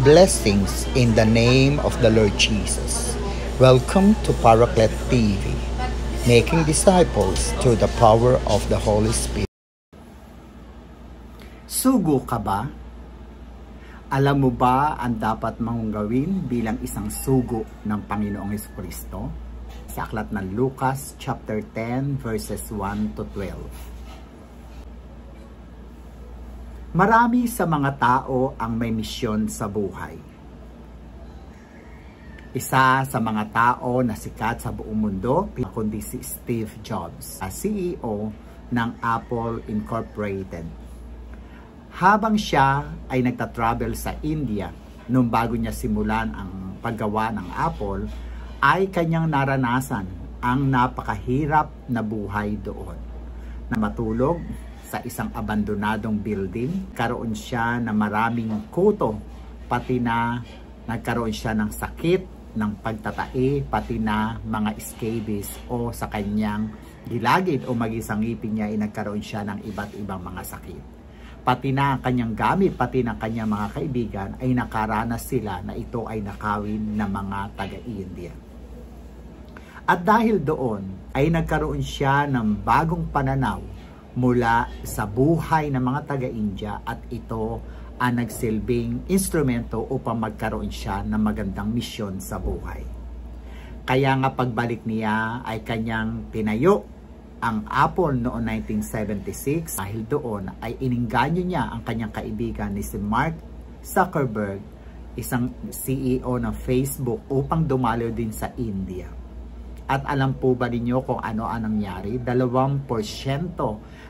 Blessings in the name of the Lord Jesus. Welcome to Paraclet TV, making disciples through the power of the Holy Spirit. Sugo ka ba? Alam mo ba ang dapat mong gawin bilang isang sugo ng Panginoong Jesucristo? Sa aklat ng Lucas chapter 10 verses 1 to 12. Marami sa mga tao ang may misyon sa buhay. Isa sa mga tao na sikat sa buong mundo, kundi si Steve Jobs, CEO ng Apple Incorporated. Habang siya ay nagtatravel sa India, nung bago niya simulan ang paggawa ng Apple, ay kanyang naranasan ang napakahirap na buhay doon. Na matulog sa isang abandonadong building, karoon siya na maraming kuto, pati na nagkaroon siya ng sakit, ng pagtatae, pati na mga scabies o sa kanyang gilagid o magisang ngipin niya ay nagkaroon siya ng iba't ibang mga sakit. Pati na kanyang gamit, pati na kanyang mga kaibigan ay nakaranas sila na ito ay nakawin ng mga taga-India. At dahil doon ay nagkaroon siya ng bagong pananaw mula sa buhay ng mga taga-India at ito ang nagsilbing instrumento upang magkaroon siya ng magandang misyon sa buhay. Kaya nga pagbalik niya ay kanyang tinayo ang Apple noong 1976. Dahil doon ay iningganyo niya ang kanyang kaibigan ni si Mark Zuckerberg, isang CEO ng Facebook, upang dumalo din sa India. At alam po ba ninyo kung ano ang nangyari? 2%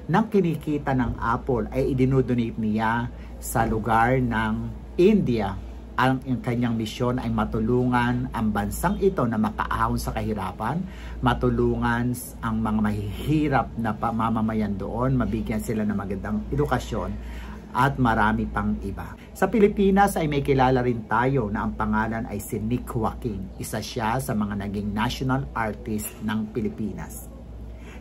ng kinikita ng Apple ay idinodonate niya sa lugar ng India. Ang kanyang misyon ay matulungan ang bansang ito na makaahon sa kahirapan, matulungan ang mga mahihirap na mamamayan doon, mabigyan sila ng magandang edukasyon, at marami pang iba. Sa Pilipinas ay may kilala rin tayo na ang pangalan ay si Nick Joaquin. Isa siya sa mga naging national artist ng Pilipinas.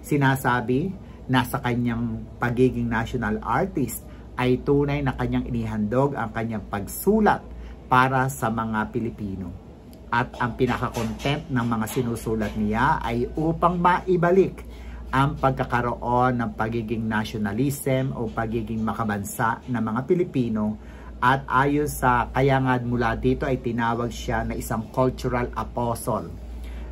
Sinasabi na sa kanyang pagiging national artist ay tunay na kanyang inihandog ang kanyang pagsulat para sa mga Pilipino. At ang pinaka-content ng mga sinusulat niya ay upang maibalik ang pagkakaroon ng pagiging nationalism o pagiging makabansa ng mga Pilipino, at ayon sa kaya nga mula dito ay tinawag siya na isang cultural apostle,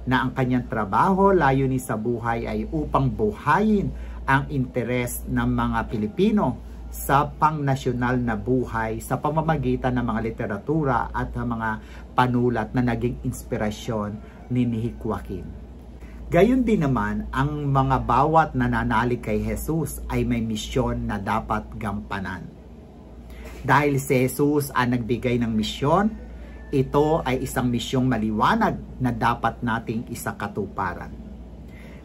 na ang kanyang trabaho, layunin sa buhay ay upang buhayin ang interes ng mga Pilipino sa pangnasyonal na buhay sa pamamagitan ng mga literatura at ng mga panulat na naging inspirasyon ni Nick Joaquin. Gayon din naman, ang mga bawat nananalig kay Jesus ay may misyon na dapat gampanan. Dahil si Jesus ang nagbigay ng misyon, ito ay isang misyong maliwanag na dapat nating isakatuparan.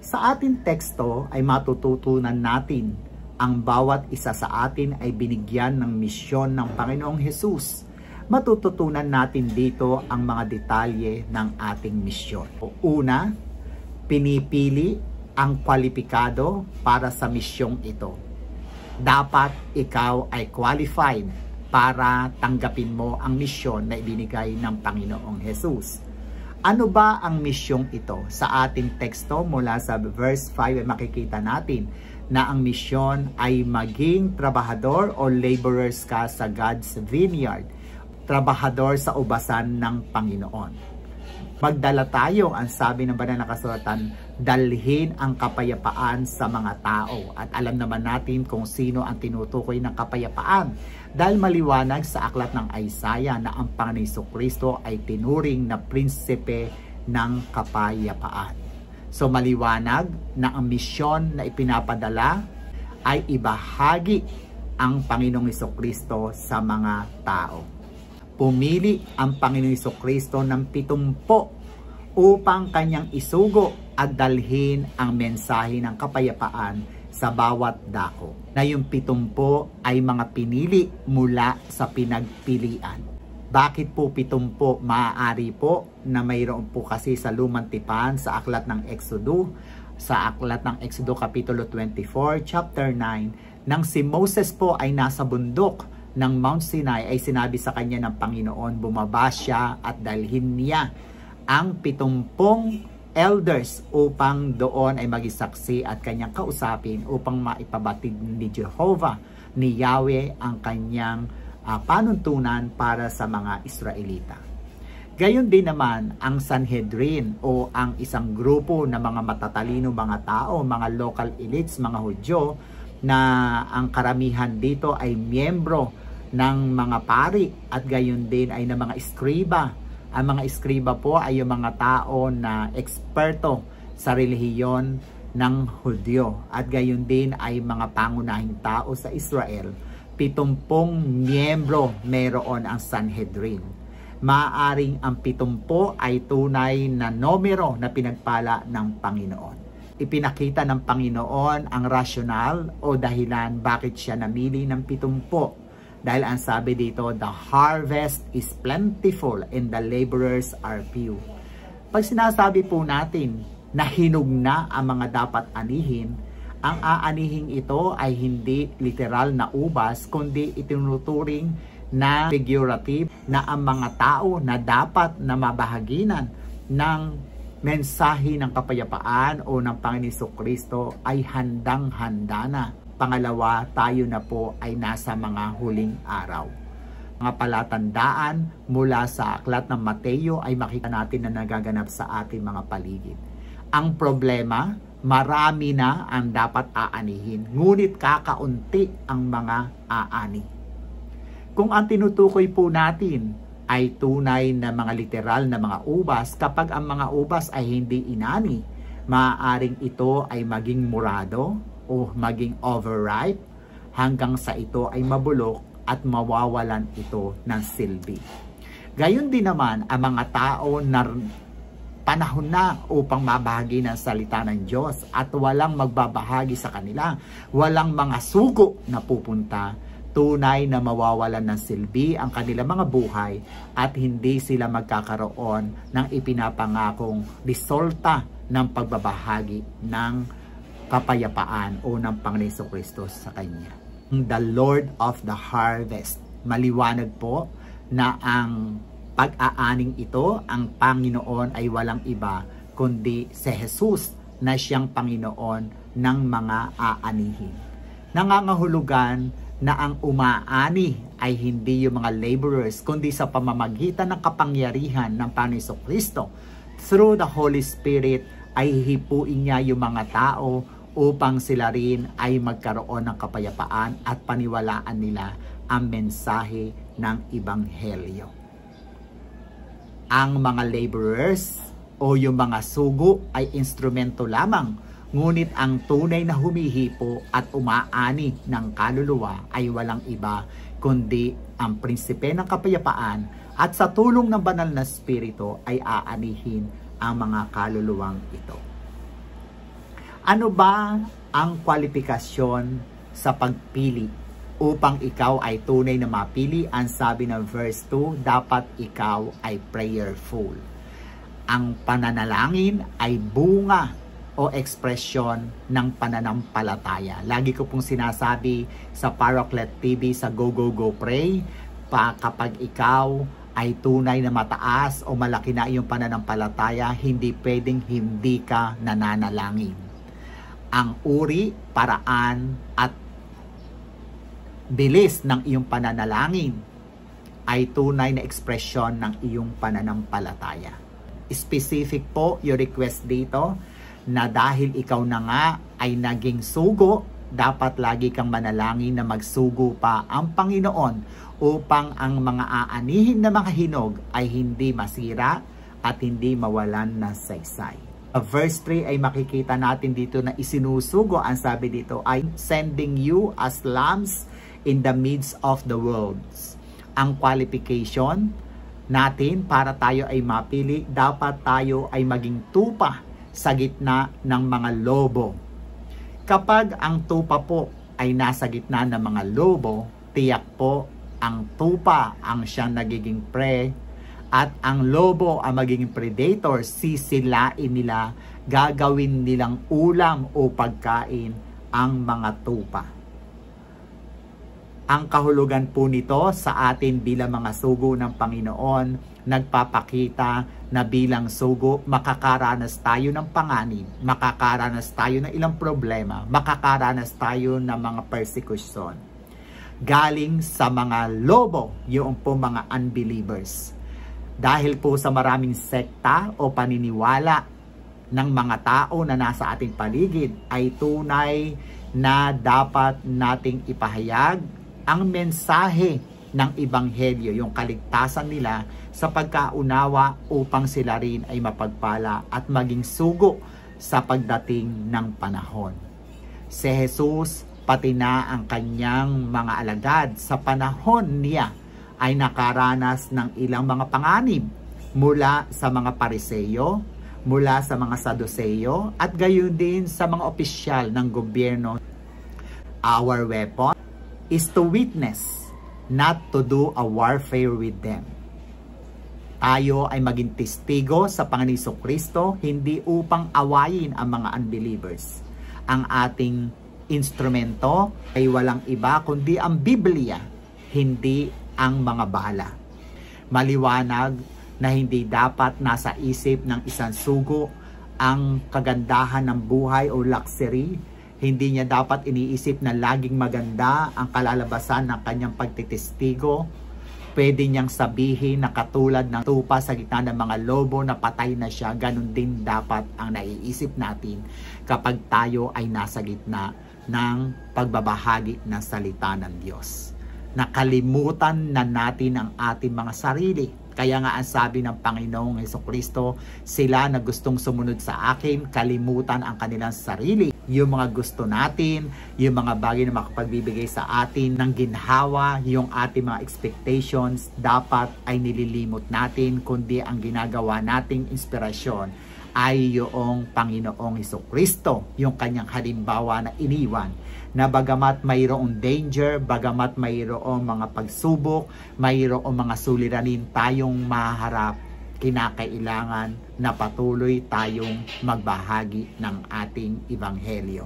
Sa ating teksto ay matututunan natin ang bawat isa sa atin ay binigyan ng misyon ng Panginoong Jesus. Matututunan natin dito ang mga detalye ng ating misyon. Una, pinipili ang kwalipikado para sa misyong ito. Dapat ikaw ay qualified para tanggapin mo ang misyon na ibinigay ng Panginoong Jesus. Ano ba ang misyong ito? Sa ating teksto mula sa verse 5 ay makikita natin na ang misyon ay maging trabahador o laborers ka sa God's vineyard, trabahador sa ubasan ng Panginoon. Magdala tayo, ang sabi ng banal na kasulatan, dalhin ang kapayapaan sa mga tao. At alam naman natin kung sino ang tinutukoy ng kapayapaan. Dahil maliwanag sa aklat ng Isaiah na ang Panginoong Jesucristo ay tinuring na prinsipe ng kapayapaan. So maliwanag na ang misyon na ipinapadala ay ibahagi ang Panginoong Jesucristo sa mga tao. Pumili ang Panginoong Jesucristo ng 70 upang kanyang isugo at dalhin ang mensahe ng kapayapaan sa bawat dako. Na yung 70 ay mga pinili mula sa pinagpilian. Bakit po 70? Maaari po na mayroon po kasi sa Lumang Tipan sa aklat ng Exodo, sa aklat ng Exodo Kapitulo 24, chapter 9, nang si Moses po ay nasa bundok ng Mount Sinai ay sinabi sa kanya ng Panginoon, bumaba siya at dalhin niya ang 70 elders upang doon ay magisaksi at kanyang kausapin upang maipabatid ni Jehovah, ni Yahweh ang kanyang panuntunan para sa mga Israelita. Gayon din naman ang Sanhedrin o ang isang grupo ng mga matatalino mga tao, mga local elites, mga Hudyo, na ang karamihan dito ay miyembro ng mga pari at gayon din ay ng mga eskriba. Ang mga eskriba po ay yung mga tao na eksperto sa relihiyon ng Hudyo at gayon din ay mga pangunahing tao sa Israel. 70 miyembro meron ang Sanhedrin. Maaring ang 70 ay tunay na numero na pinagpala ng Panginoon. Ipinakita ng Panginoon ang rasyonal o dahilan bakit siya namili ng 70. Dahil ang sabi dito, the harvest is plentiful and the laborers are few. Pag sinasabi po natin na hinog na ang mga dapat anihin, ang aanihin ito ay hindi literal na ubas, kundi itinuturing na figurative na ang mga tao na dapat na mabahaginan ng mensahe ng kapayapaan o ng Panginoon Jesucristo ay handang-handa na. Pangalawa, tayo na po ay nasa mga huling araw. Mga palatandaan mula sa aklat ng Mateo ay makita natin na nagaganap sa ating mga paligid. Ang problema, marami na ang dapat aanihin, ngunit kakaunti ang mga aani. Kung ang tinutukoy po natin ay tunay na mga literal na mga ubas, kapag ang mga ubas ay hindi inani, maaaring ito ay maging murado o maging overripe hanggang sa ito ay mabulok at mawawalan ito ng silbi. Gayon din naman ang mga tao na panahon na upang mabahagi ng salita ng Diyos at walang magbabahagi sa kanila, walang mga sugo na pupunta, tunay na mawawalan ng silbi ang kanilang mga buhay at hindi sila magkakaroon ng ipinapangakong resulta ng pagbabahagi ng kapayapaan o ng Panginoon Jesucristo sa Kanya. The Lord of the Harvest. Maliwanag po na ang pag-aaning ito, ang Panginoon ay walang iba kundi si Jesus na siyang Panginoon ng mga aanihin. Nangangahulugan na ang umaani ay hindi yung mga laborers kundi sa pamamagitan ng kapangyarihan ng Panginoon Jesucristo. Through the Holy Spirit ay hihipuin niya yung mga tao upang sila rin ay magkaroon ng kapayapaan at paniwalaan nila ang mensahe ng Ebanghelyo. Ang mga laborers o yung mga sugo ay instrumento lamang. Ngunit ang tunay na humihipo at umaani ng kaluluwa ay walang iba kundi ang prinsipe ng kapayapaan at sa tulong ng banal na spirito ay aanihin ang mga kaluluwang ito. Ano ba ang kwalifikasyon sa pagpili upang ikaw ay tunay na mapili? Ang sabi ng verse 2, dapat ikaw ay prayerful. Ang pananalangin ay bunga o ekspresyon ng pananampalataya. Lagi ko pong sinasabi sa Paraclet TV sa Go Go Go Pray, kapag ikaw ay tunay na mataas o malaki na iyong pananampalataya, hindi pwedeng hindi ka nananalangin. Ang uri, paraan at bilis ng iyong pananalangin ay tunay na ekspresyon ng iyong pananampalataya. Specific po yung request dito, na dahil ikaw na nga ay naging sugo, dapat lagi kang manalangin na magsugo pa ang Panginoon upang ang mga aanihin na mga hinog ay hindi masira at hindi mawalan ng saysay. Verse 3 ay makikita natin dito na isinusugo, ang sabi dito ay sending you as lambs in the midst of the wolves. Ang qualification natin para tayo ay mapili, dapat tayo ay maging tupa sa gitna ng mga lobo. Kapag ang tupa po ay nasa gitna ng mga lobo, tiyak po ang tupa ang siyang nagiging prey at ang lobo ang magiging predator, sisilain nila, gagawin nilang ulam o pagkain ang mga tupa. Ang kahulugan po nito sa atin bilang mga sugo ng Panginoon, nagpapakita na bilang sugo, makakaranas tayo ng panganib, makakaranas tayo ng ilang problema, makakaranas tayo ng mga persecution. Galing sa mga lobo, yung po mga unbelievers. Dahil po sa maraming sekta o paniniwala ng mga tao na nasa ating paligid, ay tunay na dapat nating ipahayag ang mensahe ng Ebanghelyo, yung kaligtasan nila sa pagkaunawa upang sila rin ay mapagpala at maging sugo sa pagdating ng panahon. Si Jesus, pati na ang kanyang mga alagad sa panahon niya ay nakaranas ng ilang mga panganib mula sa mga Pariseyo, mula sa mga Saduseyo, at gayon din sa mga opisyal ng gobyerno. Our weapon is to witness, not to do a warfare with them. Tayo ay maging testigo sa Panginoong Jesucristo, hindi upang awayin ang mga unbelievers. Ang ating instrumento ay walang iba kundi ang Biblia, hindi ang mga bala. Maliwanag na hindi dapat nasa isip ng isang sugo ang kagandahan ng buhay o luxury. Hindi niya dapat iniisip na laging maganda ang kalalabasan ng kanyang pagtitestigo. Pwede niyang sabihin na katulad ng tupa sa gitna ng mga lobo na patay na siya, ganun din dapat ang naiisip natin kapag tayo ay nasa gitna ng pagbabahagi ng salita ng Diyos. Nakalimutan na natin ang ating mga sarili. Kaya nga ang sabi ng Panginoong Jesucristo, sila na gustong sumunod sa akin, kalimutan ang kanilang sarili. Yung mga gusto natin, yung mga bagay na makapagbibigay sa atin ng ginhawa, yung ating mga expectations, dapat ay nililimot natin, kundi ang ginagawa nating inspirasyon ay yung Panginoong Jesucristo, yung kanyang halimbawa na iniwan, na bagamat mayroong danger, bagamat mayroong mga pagsubok, mayroong mga suliranin tayong maharap, kinakailangan na patuloy tayong magbahagi ng ating Ebanghelyo.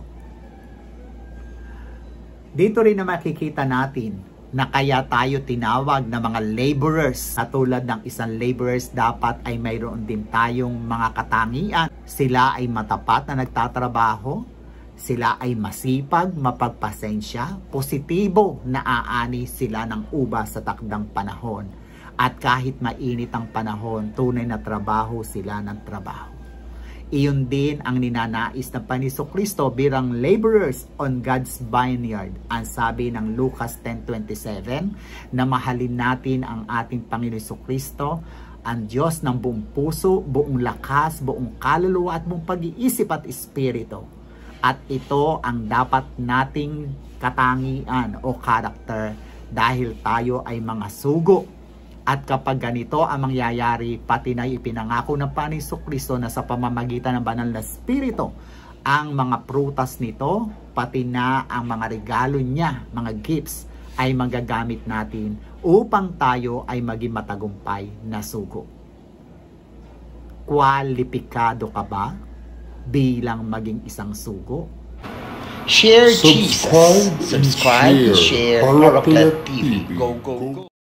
Dito rin na makikita natin na kaya tayo tinawag na mga laborers. Katulad ng isang laborers, dapat ay mayroon din tayong mga katangian. Sila ay matapat na nagtatrabaho, sila ay masipag, mapagpasensya, positibo na aani sila ng uba sa takdang panahon. At kahit mainit ang panahon, tunay na trabaho sila ng trabaho. Iyon din ang ninanais ng Panginoong Jesucristo bilang laborers on God's vineyard. Ang sabi ng Lucas 10:27 na mahalin natin ang ating Panginoong Jesucristo, ang Diyos ng buong puso, buong lakas, buong kaluluwa at buong pag-iisip at espiritu. At ito ang dapat nating katangian o karakter dahil tayo ay mga sugo. At kapag ganito ang mangyayari, pati na ipinangako ng Panginoong Jesucristo na sa pamamagitan ng banal na Espiritu, ang mga prutas nito, pati na ang mga regalo niya, mga gifts, ay magagamit natin upang tayo ay maging matagumpay na sugo. Kwalipikado ka ba bilang maging isang sugo? Share Jesus. Subscribe, share Oracle TV. Go, go, go.